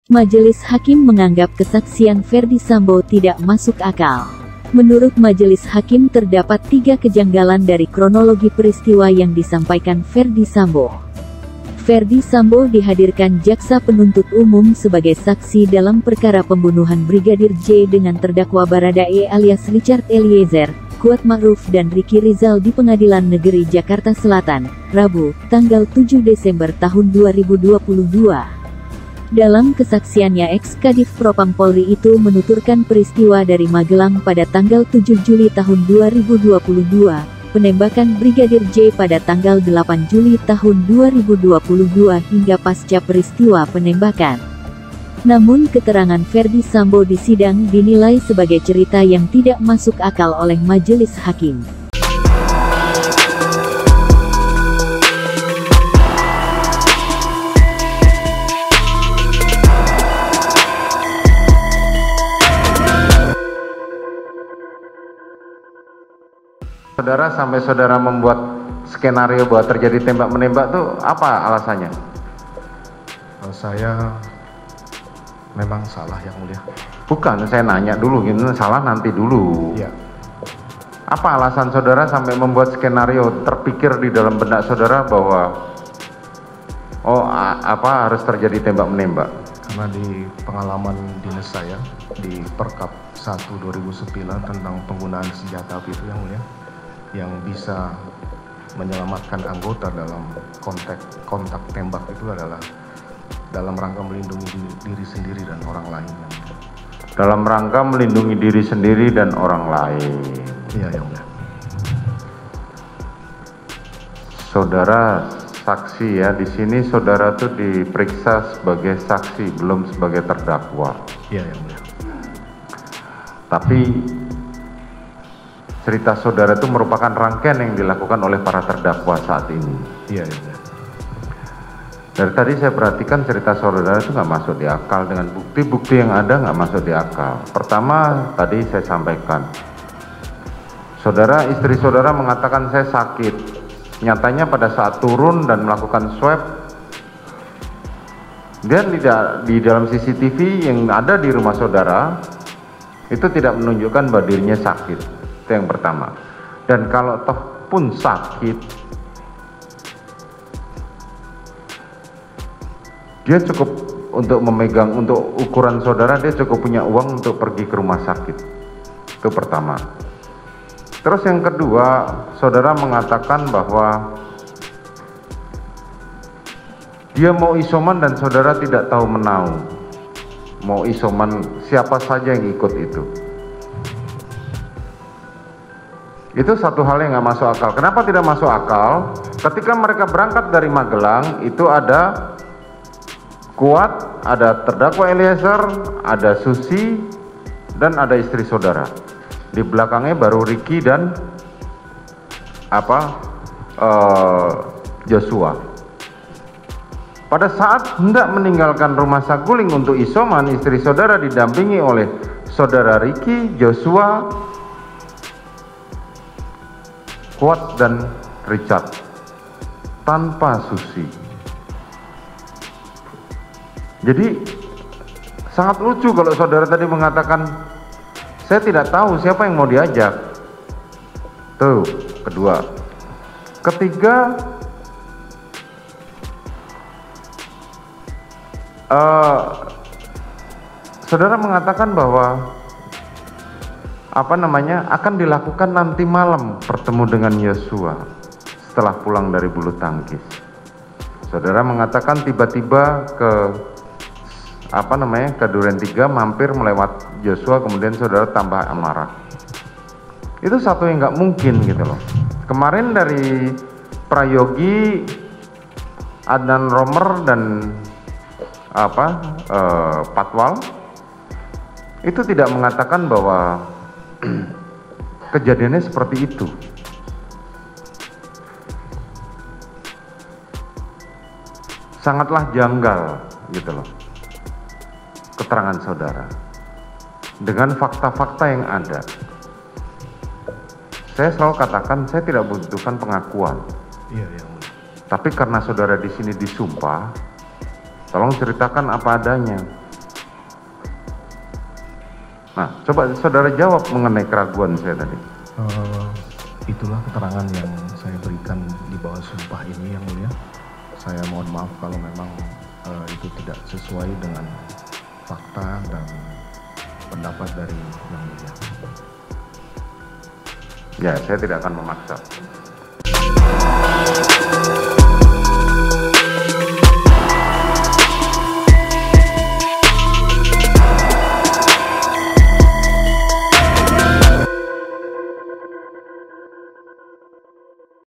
Majelis Hakim menganggap kesaksian Ferdy Sambo tidak masuk akal. Menurut Majelis Hakim terdapat 3 kejanggalan dari kronologi peristiwa yang disampaikan Ferdy Sambo. Ferdy Sambo dihadirkan jaksa penuntut umum sebagai saksi dalam perkara pembunuhan Brigadir J dengan terdakwa Baradae alias Richard Eliezer, Kuat Ma'ruf dan Ricky Rizal di Pengadilan Negeri Jakarta Selatan, Rabu, tanggal 7 Desember tahun 2022. Dalam kesaksiannya ex-Kadif Propam Polri itu menuturkan peristiwa dari Magelang pada tanggal 7 Juli tahun 2022, penembakan Brigadir J pada tanggal 8 Juli tahun 2022 hingga pasca peristiwa penembakan. Namun keterangan Ferdy Sambo di sidang dinilai sebagai cerita yang tidak masuk akal oleh Majelis Hakim. Saudara, sampai saudara membuat skenario bahwa terjadi tembak-menembak tuh apa alasannya? Saya memang salah yang mulia. Bukan, saya nanya dulu, gitu, salah nanti dulu. Iya. Apa alasan saudara sampai membuat skenario terpikir di dalam benak saudara bahwa harus terjadi tembak-menembak? Karena di pengalaman dinas saya di Perkap 1 2009 tentang penggunaan senjata api itu yang mulia, yang bisa menyelamatkan anggota dalam kontak tembak itu adalah dalam rangka melindungi diri sendiri dan orang lain. Dalam rangka melindungi diri sendiri dan orang lain. Iya, yang mulia. Saudara saksi ya, di sini saudara tuh diperiksa sebagai saksi, belum sebagai terdakwa. Iya, yang mulia. Tapi cerita saudara itu merupakan rangkaian yang dilakukan oleh para terdakwa saat ini. Iya, iya. Dari tadi saya perhatikan cerita saudara itu nggak masuk di akal dengan bukti-bukti yang ada nggak masuk di akal. Pertama, tadi saya sampaikan, istri saudara mengatakan saya sakit. Nyatanya pada saat turun dan melakukan swab, dia tidak di dalam CCTV yang ada di rumah saudara itu tidak menunjukkan bahwa dirinya sakit. Itu yang pertama. Dan kalau toh pun sakit, dia cukup untuk memegang, untuk ukuran saudara, dia cukup punya uang untuk pergi ke rumah sakit. Itu pertama. Terus yang kedua, saudara mengatakan bahwa dia mau isoman dan saudara tidak tahu menau. Mau isoman, siapa saja yang ikut itu. Itu satu hal yang nggak masuk akal. Kenapa tidak masuk akal? Ketika mereka berangkat dari Magelang, itu ada Kuat, ada terdakwa Eliezer, ada Susi, dan ada istri saudara. Di belakangnya baru Ricky dan Joshua. Pada saat hendak meninggalkan rumah Saguling untuk isoman, istri saudara didampingi oleh saudara Ricky, Joshua, Kuat dan Richard, tanpa Susi. Jadi sangat lucu kalau saudara tadi mengatakan saya tidak tahu siapa yang mau diajak. Tuh, kedua. Ketiga, saudara mengatakan bahwa akan dilakukan nanti malam pertemu dengan Yosua setelah pulang dari bulu tangkis. Saudara mengatakan tiba-tiba ke Duren 3 mampir melewat Joshua, kemudian saudara tambah amarah. Itu satu yang nggak mungkin gitu loh. Kemarin dari Prayogi, Adnan Romer dan Patwal itu tidak mengatakan bahwa kejadiannya seperti itu. Sangatlah janggal gitu loh keterangan saudara dengan fakta-fakta yang ada. Saya selalu katakan saya tidak membutuhkan pengakuan. Iya. Tapi karena saudara di sini disumpah, tolong ceritakan apa adanya. Nah, coba saudara jawab mengenai keraguan saya tadi. Itulah keterangan yang saya berikan di bawah sumpah ini yang mulia. Saya mohon maaf kalau memang itu tidak sesuai dengan fakta dan pendapat dari yang mulia. Ya, saya tidak akan memaksa.